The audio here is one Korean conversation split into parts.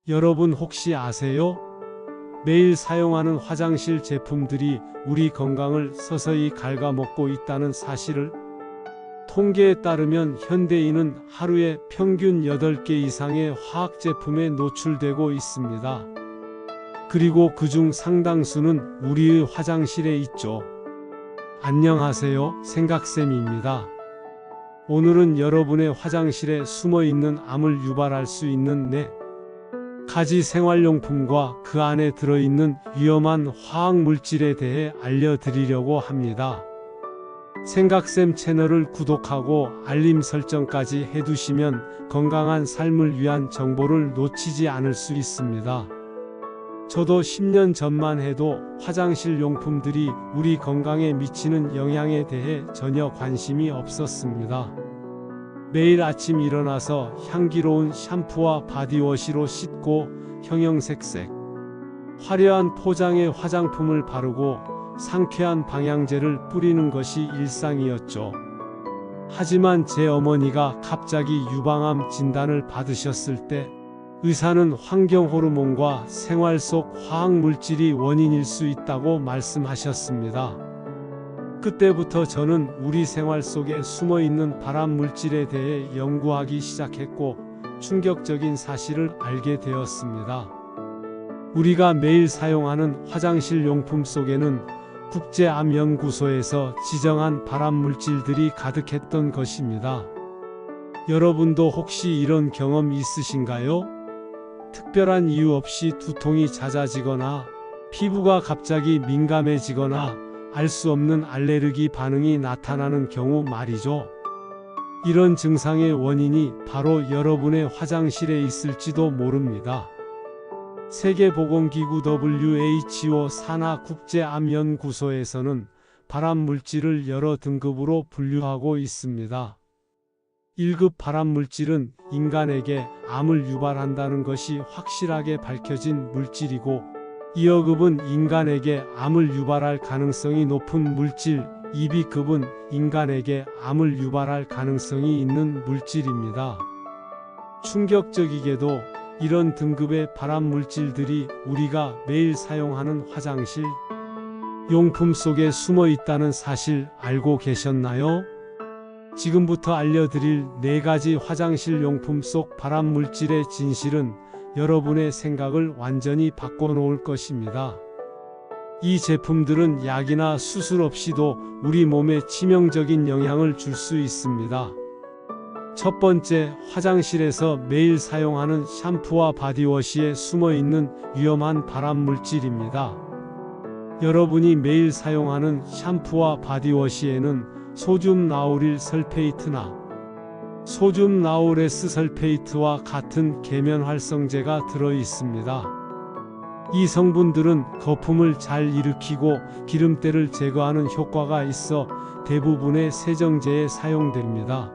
여러분 혹시 아세요? 매일 사용하는 화장실 제품들이 우리 건강을 서서히 갉아먹고 있다는 사실을? 통계에 따르면 현대인은 하루에 평균 8개 이상의 화학 제품에 노출되고 있습니다. 그리고 그중 상당수는 우리의 화장실에 있죠. 안녕하세요, 생각쌤입니다. 오늘은 여러분의 화장실에 숨어있는 암을 유발할 수 있는 4가지 생활용품과 그 안에 들어있는 위험한 화학물질에 대해 알려드리려고 합니다. 생각쌤 채널을 구독하고 알림 설정까지 해두시면 건강한 삶을 위한 정보를 놓치지 않을 수 있습니다. 저도 10년 전만 해도 화장실 용품들이 우리 건강에 미치는 영향에 대해 전혀 관심이 없었습니다. 매일 아침 일어나서 향기로운 샴푸와 바디워시로 씻고 형형색색 화려한 포장의 화장품을 바르고 상쾌한 방향제를 뿌리는 것이 일상이었죠. 하지만 제 어머니가 갑자기 유방암 진단을 받으셨을 때 의사는 환경 호르몬과 생활 속 화학물질이 원인일 수 있다고 말씀하셨습니다. 그때부터 저는 우리 생활 속에 숨어있는 발암물질에 대해 연구하기 시작했고 충격적인 사실을 알게 되었습니다. 우리가 매일 사용하는 화장실 용품 속에는 국제암연구소에서 지정한 발암물질들이 가득했던 것입니다. 여러분도 혹시 이런 경험 있으신가요? 특별한 이유 없이 두통이 잦아지거나 피부가 갑자기 민감해지거나 알 수 없는 알레르기 반응이 나타나는 경우 말이죠. 이런 증상의 원인이 바로 여러분의 화장실에 있을지도 모릅니다. 세계보건기구 WHO 산하 국제암연구소에서는 발암물질을 여러 등급으로 분류하고 있습니다. 1급 발암물질은 인간에게 암을 유발한다는 것이 확실하게 밝혀진 물질이고 2급은 인간에게 암을 유발할 가능성이 높은 물질, 2B급은 인간에게 암을 유발할 가능성이 있는 물질입니다. 충격적이게도 이런 등급의 발암물질들이 우리가 매일 사용하는 화장실 용품 속에 숨어 있다는 사실 알고 계셨나요? 지금부터 알려드릴 4가지 화장실 용품 속 발암물질의 진실은 여러분의 생각을 완전히 바꿔놓을 것입니다. 이 제품들은 약이나 수술 없이도 우리 몸에 치명적인 영향을 줄 수 있습니다. 첫 번째, 화장실에서 매일 사용하는 샴푸와 바디워시에 숨어있는 위험한 발암물질입니다. 여러분이 매일 사용하는 샴푸와 바디워시에는 소듐 나우릴 설페이트나 소듐 나우레스 설페이트와 같은 계면활성제가 들어 있습니다. 이 성분들은 거품을 잘 일으키고 기름때를 제거하는 효과가 있어 대부분의 세정제에 사용됩니다.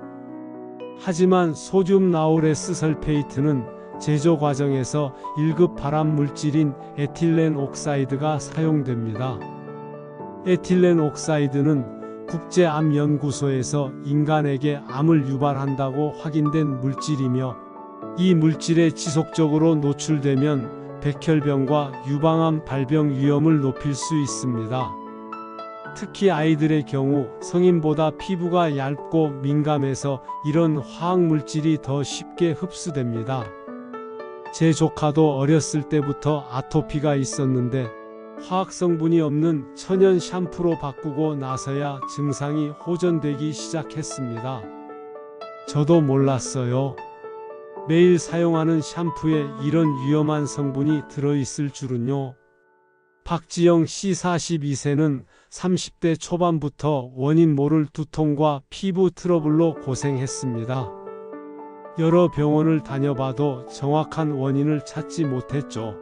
하지만 소듐 나우레스 설페이트는 제조 과정에서 1급 발암물질인 에틸렌 옥사이드가 사용됩니다. 에틸렌 옥사이드는 국제암연구소에서 인간에게 암을 유발한다고 확인된 물질이며 이 물질에 지속적으로 노출되면 백혈병과 유방암 발병 위험을 높일 수 있습니다. 특히 아이들의 경우 성인보다 피부가 얇고 민감해서 이런 화학물질이 더 쉽게 흡수됩니다. 제 조카도 어렸을 때부터 아토피가 있었는데 화학성분이 없는 천연 샴푸로 바꾸고 나서야 증상이 호전되기 시작했습니다. 저도 몰랐어요. 매일 사용하는 샴푸에 이런 위험한 성분이 들어있을 줄은요. 박지영 씨 42세는 30대 초반부터 원인 모를 두통과 피부 트러블로 고생했습니다. 여러 병원을 다녀봐도 정확한 원인을 찾지 못했죠.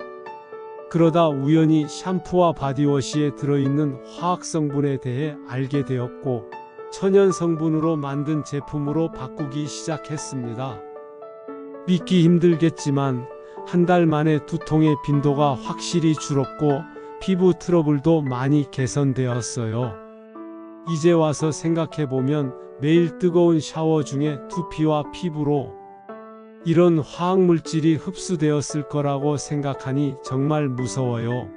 그러다 우연히 샴푸와 바디워시에 들어있는 화학성분에 대해 알게 되었고 천연 성분으로 만든 제품으로 바꾸기 시작했습니다. 믿기 힘들겠지만 한 달 만에 두통의 빈도가 확실히 줄었고 피부 트러블도 많이 개선되었어요. 이제 와서 생각해보면 매일 뜨거운 샤워 중에 두피와 피부로 이런 화학물질이 흡수되었을 거라고 생각하니 정말 무서워요.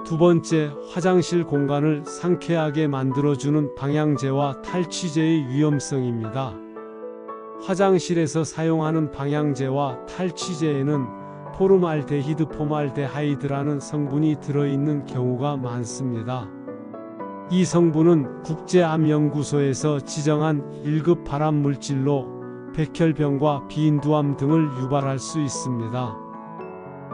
두 번째, 화장실 공간을 상쾌하게 만들어주는 방향제와 탈취제의 위험성입니다. 화장실에서 사용하는 방향제와 탈취제에는 포름알데히드 포말데하이드라는 성분이 들어있는 경우가 많습니다. 이 성분은 국제암연구소에서 지정한 1급 발암물질로 백혈병과 비인두암 등을 유발할 수 있습니다.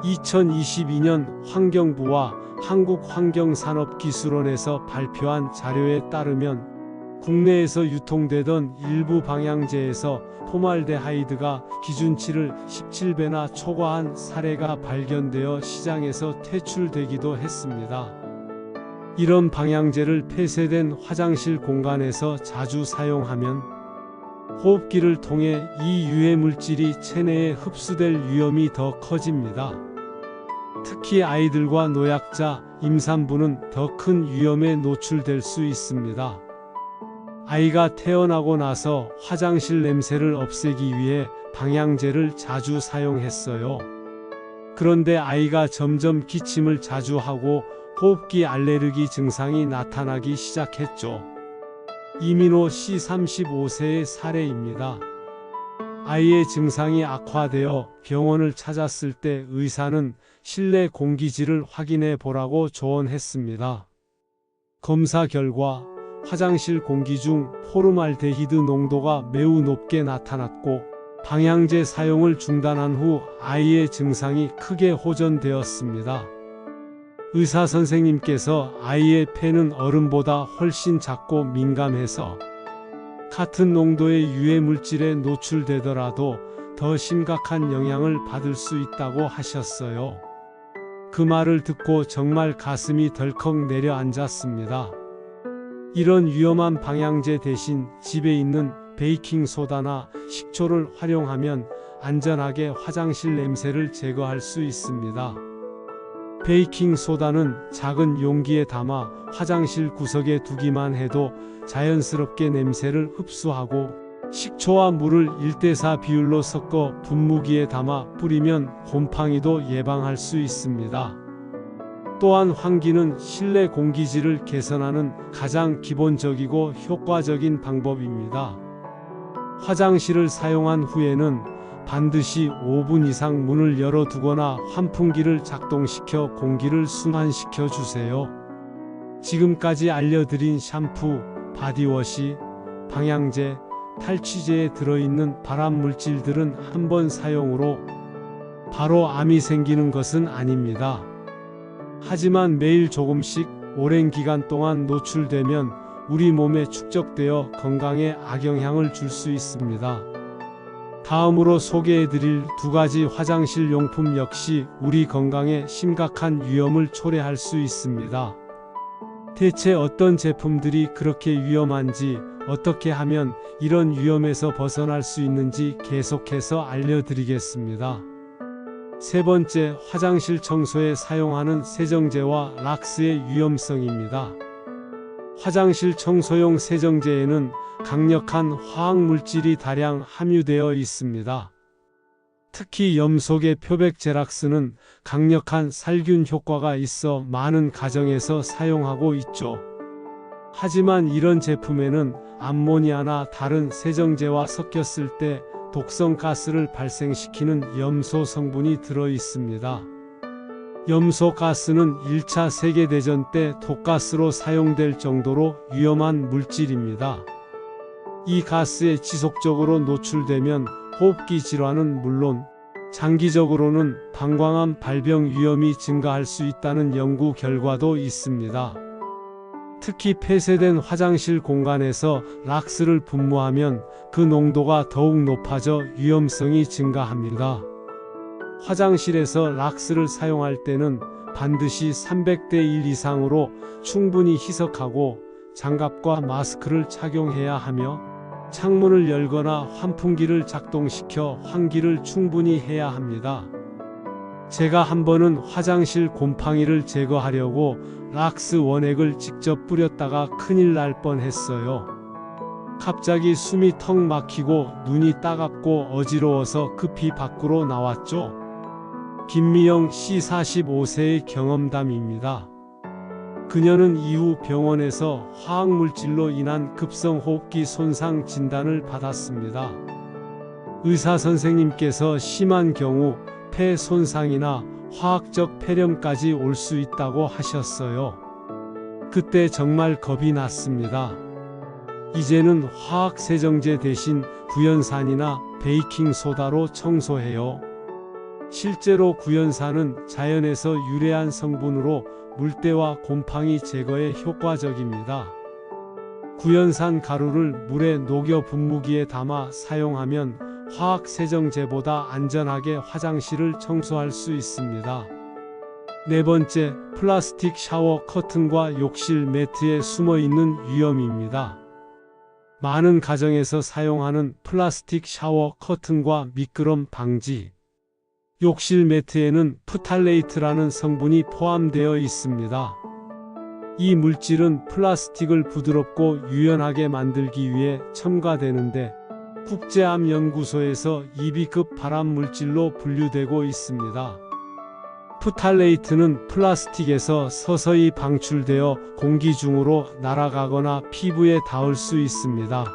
2022년 환경부와 한국환경산업기술원에서 발표한 자료에 따르면 국내에서 유통되던 일부 방향제에서 포말데하이드가 기준치를 17배나 초과한 사례가 발견되어 시장에서 퇴출되기도 했습니다. 이런 방향제를 폐쇄된 화장실 공간에서 자주 사용하면 호흡기를 통해 이 유해물질이 체내에 흡수될 위험이 더 커집니다. 특히 아이들과 노약자, 임산부는 더 큰 위험에 노출될 수 있습니다. 아이가 태어나고 나서 화장실 냄새를 없애기 위해 방향제를 자주 사용했어요. 그런데 아이가 점점 기침을 자주 하고 호흡기 알레르기 증상이 나타나기 시작했죠. 이민호 씨 35세의 사례입니다. 아이의 증상이 악화되어 병원을 찾았을 때 의사는 실내 공기질을 확인해 보라고 조언했습니다. 검사 결과 화장실 공기 중 포름알데히드 농도가 매우 높게 나타났고 방향제 사용을 중단한 후 아이의 증상이 크게 호전되었습니다. 의사 선생님께서 아이의 폐는 어른보다 훨씬 작고 민감해서 같은 농도의 유해물질에 노출되더라도 더 심각한 영향을 받을 수 있다고 하셨어요. 그 말을 듣고 정말 가슴이 덜컥 내려앉았습니다. 이런 위험한 방향제 대신 집에 있는 베이킹소다나 식초를 활용하면 안전하게 화장실 냄새를 제거할 수 있습니다. 베이킹소다는 작은 용기에 담아 화장실 구석에 두기만 해도 자연스럽게 냄새를 흡수하고 식초와 물을 1대4 비율로 섞어 분무기에 담아 뿌리면 곰팡이도 예방할 수 있습니다. 또한 환기는 실내 공기질을 개선하는 가장 기본적이고 효과적인 방법입니다. 화장실을 사용한 후에는 반드시 5분 이상 문을 열어두거나 환풍기를 작동시켜 공기를 순환시켜 주세요. 지금까지 알려드린 샴푸, 바디워시, 방향제, 탈취제에 들어있는 발암물질들은 한 번 사용으로 바로 암이 생기는 것은 아닙니다. 하지만 매일 조금씩 오랜 기간 동안 노출되면 우리 몸에 축적되어 건강에 악영향을 줄 수 있습니다. 다음으로 소개해드릴 두 가지 화장실 용품 역시 우리 건강에 심각한 위험을 초래할 수 있습니다. 대체 어떤 제품들이 그렇게 위험한지, 어떻게 하면 이런 위험에서 벗어날 수 있는지 계속해서 알려드리겠습니다. 세 번째, 화장실 청소에 사용하는 세정제와 락스의 위험성입니다. 화장실 청소용 세정제에는 강력한 화학물질이 다량 함유되어 있습니다. 특히 염소계 표백제락스는 강력한 살균 효과가 있어 많은 가정에서 사용하고 있죠. 하지만 이런 제품에는 암모니아나 다른 세정제와 섞였을 때 독성 가스를 발생시키는 염소 성분이 들어 있습니다. 염소 가스는 1차 세계대전 때 독가스로 사용될 정도로 위험한 물질입니다. 이 가스에 지속적으로 노출되면 호흡기 질환은 물론 장기적으로는 방광암 발병 위험이 증가할 수 있다는 연구 결과도 있습니다. 특히 폐쇄된 화장실 공간에서 락스를 분무하면 그 농도가 더욱 높아져 위험성이 증가합니다. 화장실에서 락스를 사용할 때는 반드시 300대 1 이상으로 충분히 희석하고 장갑과 마스크를 착용해야 하며 창문을 열거나 환풍기를 작동시켜 환기를 충분히 해야 합니다. 제가 한 번은 화장실 곰팡이를 제거하려고 락스 원액을 직접 뿌렸다가 큰일 날 뻔했어요. 갑자기 숨이 턱 막히고 눈이 따갑고 어지러워서 급히 밖으로 나왔죠. 김미영 씨 45세의 경험담입니다. 그녀는 이후 병원에서 화학물질로 인한 급성호흡기 손상 진단을 받았습니다. 의사 선생님께서 심한 경우 폐 손상이나 화학적 폐렴까지 올 수 있다고 하셨어요. 그때 정말 겁이 났습니다. 이제는 화학세정제 대신 구연산이나 베이킹소다로 청소해요. 실제로 구연산은 자연에서 유래한 성분으로 물때와 곰팡이 제거에 효과적입니다. 구연산 가루를 물에 녹여 분무기에 담아 사용하면 화학세정제보다 안전하게 화장실을 청소할 수 있습니다. 네 번째, 플라스틱 샤워 커튼과 욕실 매트에 숨어있는 위험입니다. 많은 가정에서 사용하는 플라스틱 샤워 커튼과 미끄럼 방지, 욕실 매트에는 프탈레이트라는 성분이 포함되어 있습니다. 이 물질은 플라스틱을 부드럽고 유연하게 만들기 위해 첨가되는데 국제암연구소에서 2B급 발암물질로 분류되고 있습니다. 프탈레이트는 플라스틱에서 서서히 방출되어 공기 중으로 날아가거나 피부에 닿을 수 있습니다.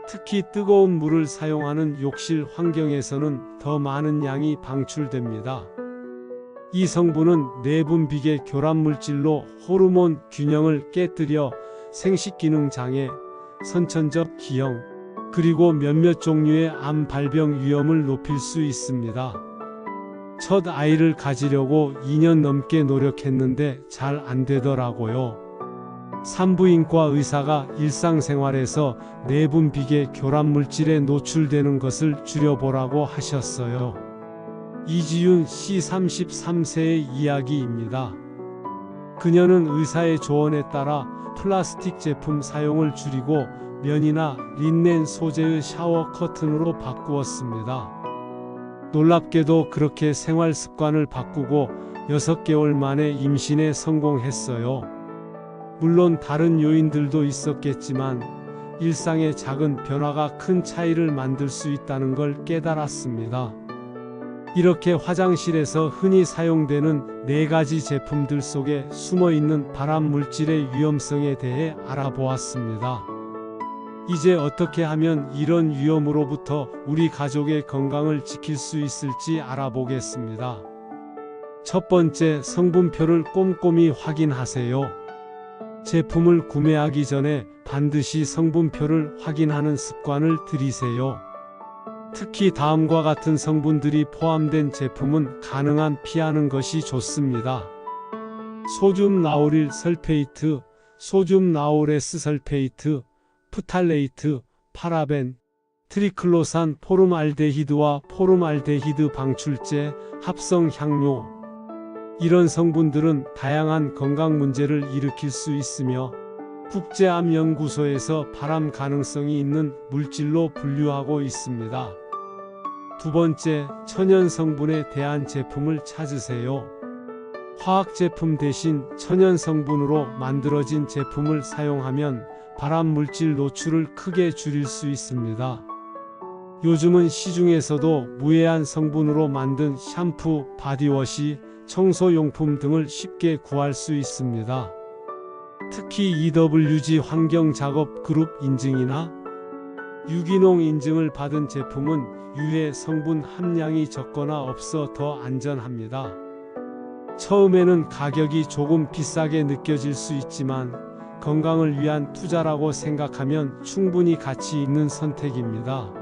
특히 뜨거운 물을 사용하는 욕실 환경에서는 더 많은 양이 방출됩니다. 이 성분은 내분비계 교란물질로 호르몬 균형을 깨뜨려 생식기능 장애, 선천적 기형, 그리고 몇몇 종류의 암 발병 위험을 높일 수 있습니다. 첫 아이를 가지려고 2년 넘게 노력했는데 잘 안 되더라고요. 산부인과 의사가 일상생활에서 내분비계 교란물질에 노출되는 것을 줄여보라고 하셨어요. 이지윤 씨 33세의 이야기입니다. 그녀는 의사의 조언에 따라 플라스틱 제품 사용을 줄이고 면이나 린넨 소재의 샤워 커튼으로 바꾸었습니다. 놀랍게도 그렇게 생활 습관을 바꾸고 6개월 만에 임신에 성공했어요. 물론 다른 요인들도 있었겠지만 일상의 작은 변화가 큰 차이를 만들 수 있다는 걸 깨달았습니다. 이렇게 화장실에서 흔히 사용되는 4가지 제품들 속에 숨어있는 발암물질의 위험성에 대해 알아보았습니다. 이제 어떻게 하면 이런 위험으로부터 우리 가족의 건강을 지킬 수 있을지 알아보겠습니다. 첫 번째, 성분표를 꼼꼼히 확인하세요. 제품을 구매하기 전에 반드시 성분표를 확인하는 습관을 들이세요. 특히 다음과 같은 성분들이 포함된 제품은 가능한 피하는 것이 좋습니다. 소듐 나우릴 설페이트, 소듐 나우레스 설페이트, 프탈레이트, 파라벤, 트리클로산 포름알데히드와 포름알데히드 방출제, 합성 향료. 이런 성분들은 다양한 건강 문제를 일으킬 수 있으며 국제암연구소에서 발암 가능성이 있는 물질로 분류하고 있습니다. 두 번째, 천연 성분에 대한 제품을 찾으세요. 화학 제품 대신 천연 성분으로 만들어진 제품을 사용하면 발암 물질 노출을 크게 줄일 수 있습니다. 요즘은 시중에서도 무해한 성분으로 만든 샴푸, 바디워시, 청소용품 등을 쉽게 구할 수 있습니다. 특히 EWG 환경작업 그룹 인증이나 유기농 인증을 받은 제품은 유해 성분 함량이 적거나 없어 더 안전합니다. 처음에는 가격이 조금 비싸게 느껴질 수 있지만 건강을 위한 투자라고 생각하면 충분히 가치 있는 선택입니다.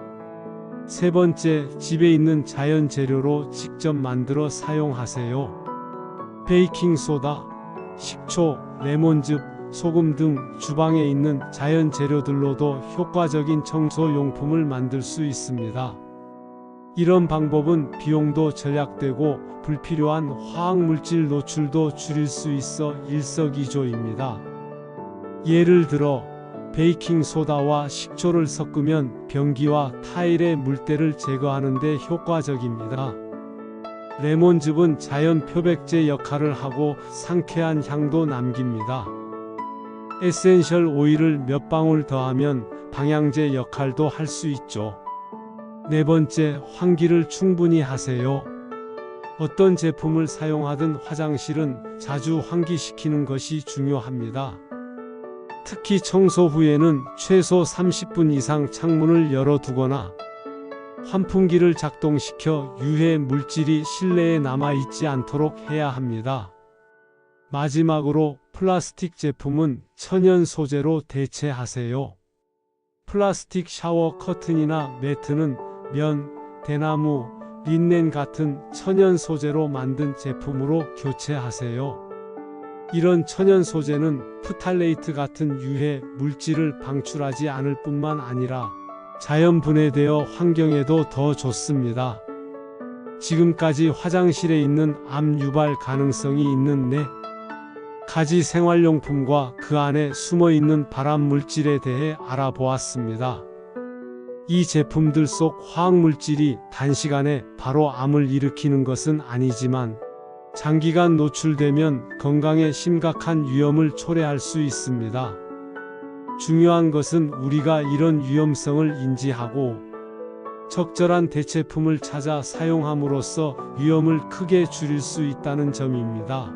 세 번째, 집에 있는 자연 재료로 직접 만들어 사용하세요. 베이킹소다, 식초, 레몬즙, 소금 등 주방에 있는 자연 재료들로도 효과적인 청소용품을 만들 수 있습니다. 이런 방법은 비용도 절약되고 불필요한 화학물질 노출도 줄일 수 있어 일석이조입니다. 예를 들어 베이킹소다와 식초를 섞으면 변기와 타일의 물때를 제거하는 데 효과적입니다. 레몬즙은 자연 표백제 역할을 하고 상쾌한 향도 남깁니다. 에센셜 오일을 몇 방울 더하면 방향제 역할도 할 수 있죠. 네 번째, 환기를 충분히 하세요. 어떤 제품을 사용하든 화장실은 자주 환기시키는 것이 중요합니다. 특히 청소 후에는 최소 30분 이상 창문을 열어두거나 환풍기를 작동시켜 유해 물질이 실내에 남아있지 않도록 해야 합니다. 마지막으로 플라스틱 제품은 천연 소재로 대체하세요. 플라스틱 샤워 커튼이나 매트는 면, 대나무, 린넨 같은 천연 소재로 만든 제품으로 교체하세요. 이런 천연 소재는 프탈레이트 같은 유해 물질을 방출하지 않을 뿐만 아니라 자연 분해되어 환경에도 더 좋습니다. 지금까지 화장실에 있는 암 유발 가능성이 있는 4가지 생활용품과 그 안에 숨어있는 발암 물질에 대해 알아보았습니다. 이 제품들 속 화학물질이 단시간에 바로 암을 일으키는 것은 아니지만 장기간 노출되면 건강에 심각한 위험을 초래할 수 있습니다. 중요한 것은 우리가 이런 위험성을 인지하고 적절한 대체품을 찾아 사용함으로써 위험을 크게 줄일 수 있다는 점입니다.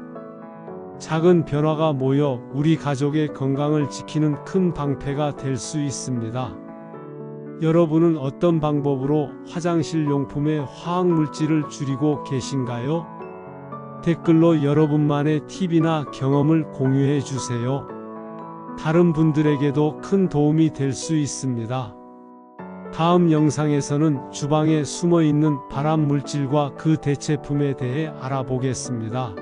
작은 변화가 모여 우리 가족의 건강을 지키는 큰 방패가 될 수 있습니다. 여러분은 어떤 방법으로 화장실 용품의 화학물질을 줄이고 계신가요? 댓글로 여러분만의 팁이나 경험을 공유해 주세요. 다른 분들에게도 큰 도움이 될 수 있습니다. 다음 영상에서는 주방에 숨어 있는 발암 물질과 그 대체품에 대해 알아보겠습니다.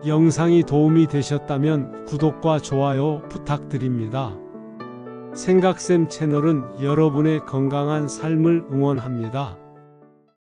영상이 도움이 되셨다면 구독과 좋아요 부탁드립니다. 생각쌤 채널은 여러분의 건강한 삶을 응원합니다.